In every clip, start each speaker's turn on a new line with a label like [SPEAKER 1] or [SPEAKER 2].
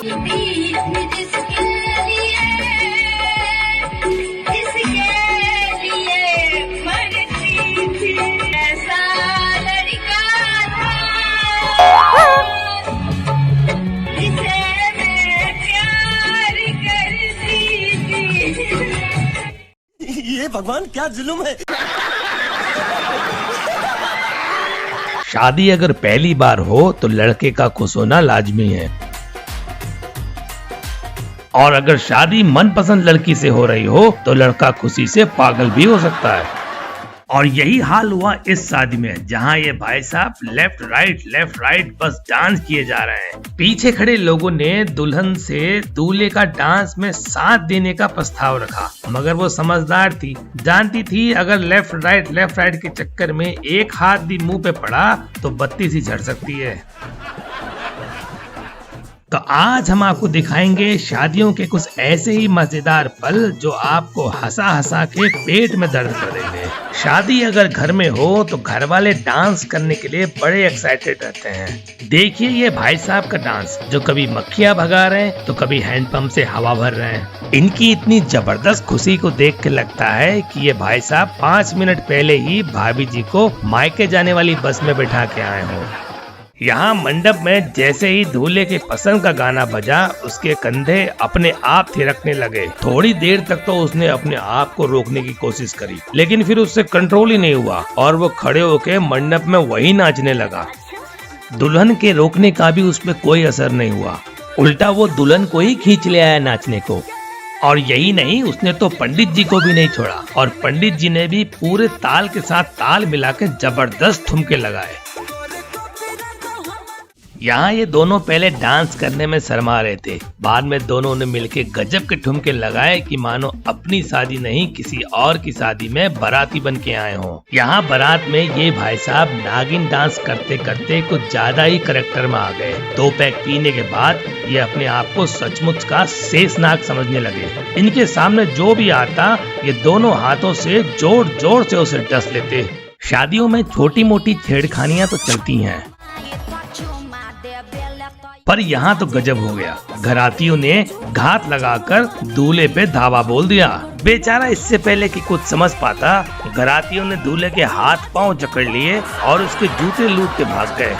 [SPEAKER 1] ये भगवान क्या जुल्म है।
[SPEAKER 2] शादी अगर पहली बार हो तो लड़के का खुश होना लाजमी है, और अगर शादी मनपसंद लड़की से हो रही हो तो लड़का खुशी से पागल भी हो सकता है। और यही हाल हुआ इस शादी में, जहां ये भाई साहब लेफ्ट राइट बस डांस किए जा रहे हैं। पीछे खड़े लोगों ने दुल्हन से दूल्हे का डांस में साथ देने का प्रस्ताव रखा, मगर वो समझदार थी, जानती थी अगर लेफ्ट राइट के चक्कर में एक हाथ भी मुंह पे पड़ा तो बत्ती सी झड़ सकती है। तो आज हम आपको दिखाएंगे शादियों के कुछ ऐसे ही मजेदार पल जो आपको हंसा हंसा के पेट में दर्द कर देंगे। शादी अगर घर में हो तो घर वाले डांस करने के लिए बड़े एक्साइटेड रहते हैं। देखिए ये भाई साहब का डांस, जो कभी मक्खियां भगा रहे हैं तो कभी हैंडपंप से हवा भर रहे हैं। इनकी इतनी जबरदस्त खुशी को देख के लगता है कि ये भाई साहब 5 मिनट पहले ही भाभी जी को मायके जाने वाली बस में बैठा के आए हों। यहाँ मंडप में जैसे ही दूल्हे के पसंद का गाना बजा, उसके कंधे अपने आप थिरकने लगे। थोड़ी देर तक तो उसने अपने आप को रोकने की कोशिश करी, लेकिन फिर उससे कंट्रोल ही नहीं हुआ और वो खड़े होके मंडप में वही नाचने लगा। दुल्हन के रोकने का भी उसमें कोई असर नहीं हुआ, उल्टा वो दुल्हन को ही खींच ले आया नाचने को। और यही नहीं, उसने तो पंडित जी को भी नहीं छोड़ा, और पंडित जी ने भी पूरे ताल के साथ ताल मिला के जबरदस्त ठुमके लगाए। यहाँ ये दोनों पहले डांस करने में शर्मा रहे थे, बाद में दोनों ने मिलके गजब के ठुमके लगाए कि मानो अपनी शादी नहीं किसी और की शादी में बाराती बन के आए हों। यहाँ बारात में ये भाई साहब नागिन डांस करते करते कुछ ज्यादा ही करेक्टर में आ गए। 2 पैक पीने के बाद ये अपने आप को सचमुच का शेषनाग समझने लगे। इनके सामने जो भी आता ये दोनों हाथों से जोर जोर से उसे डस लेते। शादियों में छोटी मोटी छेड़खानियां तो चलती हैं, पर यहाँ तो गजब हो गया। घरातियों ने घात लगाकर दूल्हे पे धावा बोल दिया। बेचारा इससे पहले कि कुछ समझ पाता, घरातियों ने दूल्हे के हाथ पांव जकड़ लिए और उसके जूते लूट के भाग गए।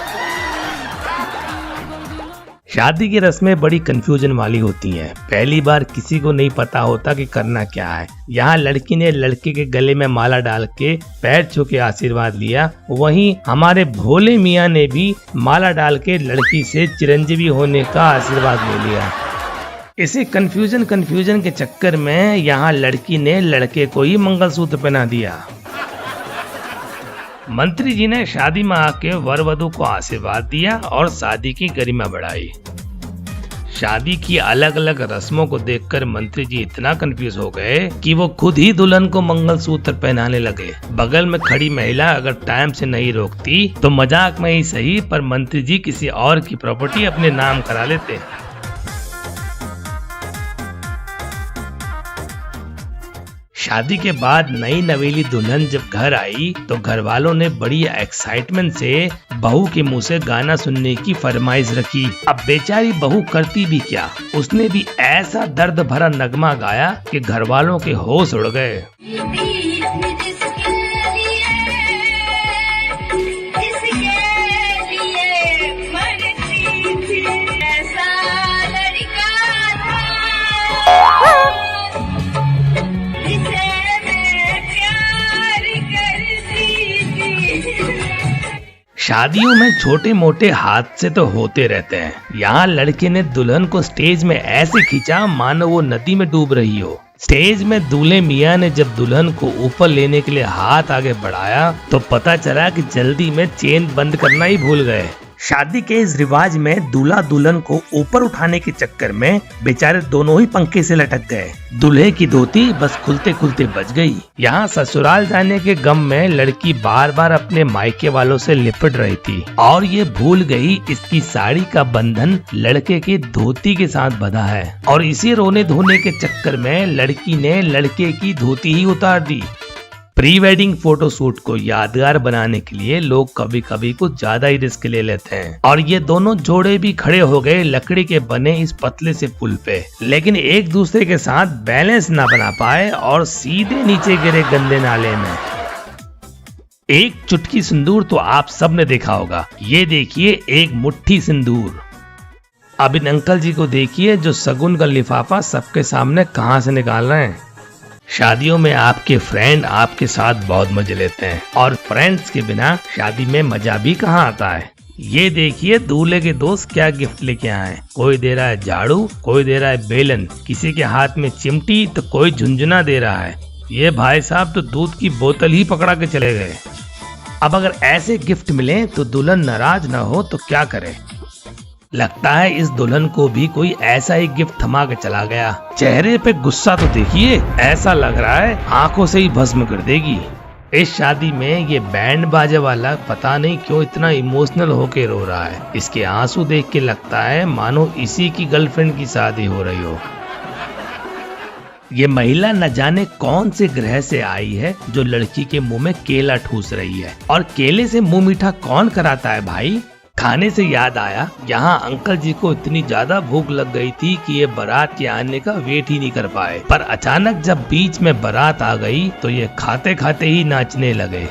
[SPEAKER 2] शादी की रस्में बड़ी कंफ्यूजन वाली होती हैं। पहली बार किसी को नहीं पता होता कि करना क्या है। यहाँ लड़की ने लड़के के गले में माला डाल के पैर छू के आशीर्वाद लिया, वहीं हमारे भोले मियाँ ने भी माला डाल के लड़की से चिरंजीवी होने का आशीर्वाद ले लिया। इसी कंफ्यूजन के चक्कर में यहाँ लड़की ने लड़के को ही मंगलसूत्र पहना दिया। मंत्री जी ने शादी में आके वर वधू को आशीर्वाद दिया और शादी की गरिमा बढ़ाई। शादी की अलग अलग रस्मों को देखकर मंत्री जी इतना कंफ्यूज हो गए कि वो खुद ही दुल्हन को मंगलसूत्र पहनाने लगे। बगल में खड़ी महिला अगर टाइम से नहीं रोकती तो मजाक में ही सही, पर मंत्री जी किसी और की प्रॉपर्टी अपने नाम करा लेते। शादी के बाद नई नवेली दुल्हन जब घर आई तो घर वालों ने बड़ी एक्साइटमेंट से बहू के मुंह से गाना सुनने की फरमाइश रखी। अब बेचारी बहू करती भी क्या, उसने भी ऐसा दर्द भरा नगमा गाया कि घर वालों के होश उड़ गए। शादियों में छोटे मोटे हादसे तो होते रहते हैं। यहाँ लड़के ने दुल्हन को स्टेज में ऐसे खींचा मानो वो नदी में डूब रही हो। स्टेज में दूल्हे मियाँ ने जब दुल्हन को ऊपर लेने के लिए हाथ आगे बढ़ाया तो पता चला कि जल्दी में चेन बंद करना ही भूल गए। शादी के इस रिवाज में दूल्हा दुल्हन को ऊपर उठाने के चक्कर में बेचारे दोनों ही पंखे से लटक गए। दूल्हे की धोती बस खुलते खुलते बच गई। यहाँ ससुराल जाने के गम में लड़की बार बार अपने मायके वालों से लिपट रही थी और ये भूल गई इसकी साड़ी का बंधन लड़के के धोती के साथ बंधा है, और इसी रोने धोने के चक्कर में लड़की ने लड़के की धोती ही उतार दी। प्री वेडिंग फोटो शूट को यादगार बनाने के लिए लोग कभी कभी कुछ ज्यादा ही रिस्क ले लेते हैं और ये दोनों जोड़े भी खड़े हो गए लकड़ी के बने इस पतले से पुल पे, लेकिन एक दूसरे के साथ बैलेंस ना बना पाए और सीधे नीचे गिरे गंदे नाले में। एक चुटकी सिंदूर तो आप सब ने देखा होगा, ये देखिए एक मुट्ठी सिंदूर। अब इन अंकल जी को देखिए जो शगुन का लिफाफा सबके सामने कहां से निकाल रहे हैं। शादियों में आपके फ्रेंड आपके साथ बहुत मजे लेते हैं और फ्रेंड्स के बिना शादी में मजा भी कहाँ आता है। ये देखिए दूल्हे के दोस्त क्या गिफ्ट लेके आए हैं। कोई दे रहा है झाड़ू, कोई दे रहा है बेलन, किसी के हाथ में चिमटी तो कोई झुंझुना दे रहा है। ये भाई साहब तो दूध की बोतल ही पकड़ा के चले गए। अब अगर ऐसे गिफ्ट मिले तो दुल्हन नाराज ना हो तो क्या करे। लगता है इस दुल्हन को भी कोई ऐसा ही गिफ्ट थमा के चला गया। चेहरे पे गुस्सा तो देखिए, ऐसा लग रहा है आंखों से ही भस्म कर देगी। इस शादी में ये बैंड बाजे वाला पता नहीं क्यों इतना इमोशनल होके रो रहा है। इसके आंसू देख के लगता है मानो इसी की गर्लफ्रेंड की शादी हो रही हो। ये महिला न जाने कौन से ग्रह से आई है जो लड़की के मुंह में केला ठूस रही है। और केले से मुंह मीठा कौन कराता है भाई। खाने से याद आया, यहाँ अंकल जी को इतनी ज्यादा भूख लग गई थी कि ये बारात के आने का वेट ही नहीं कर पाए, पर अचानक जब बीच में बारात आ गई तो ये खाते खाते ही नाचने लगे।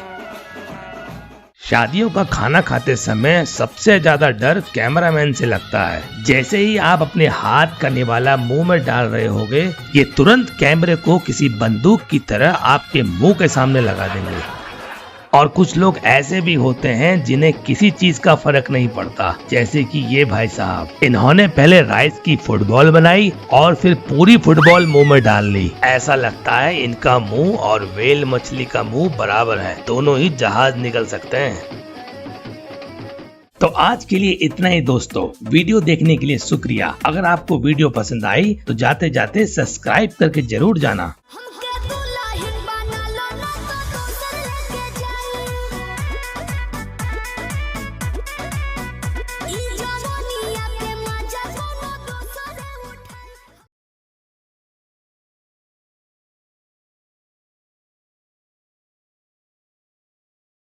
[SPEAKER 2] शादियों का खाना खाते समय सबसे ज्यादा डर कैमरामैन से लगता है। जैसे ही आप अपने हाथ का निवाला मुंह में डाल रहे होगे, ये तुरंत कैमरे को किसी बंदूक की तरह आपके मुंह के सामने लगा देंगे। और कुछ लोग ऐसे भी होते हैं जिन्हें किसी चीज का फर्क नहीं पड़ता, जैसे कि ये भाई साहब। इन्होंने पहले राइस की फुटबॉल बनाई और फिर पूरी फुटबॉल मुंह में डाल ली। ऐसा लगता है इनका मुंह और व्हेल मछली का मुंह बराबर है, दोनों ही जहाज निकल सकते हैं। तो आज के लिए इतना ही दोस्तों। वीडियो देखने के लिए शुक्रिया। अगर आपको वीडियो पसंद आई तो जाते जाते सब्सक्राइब करके जरूर जाना।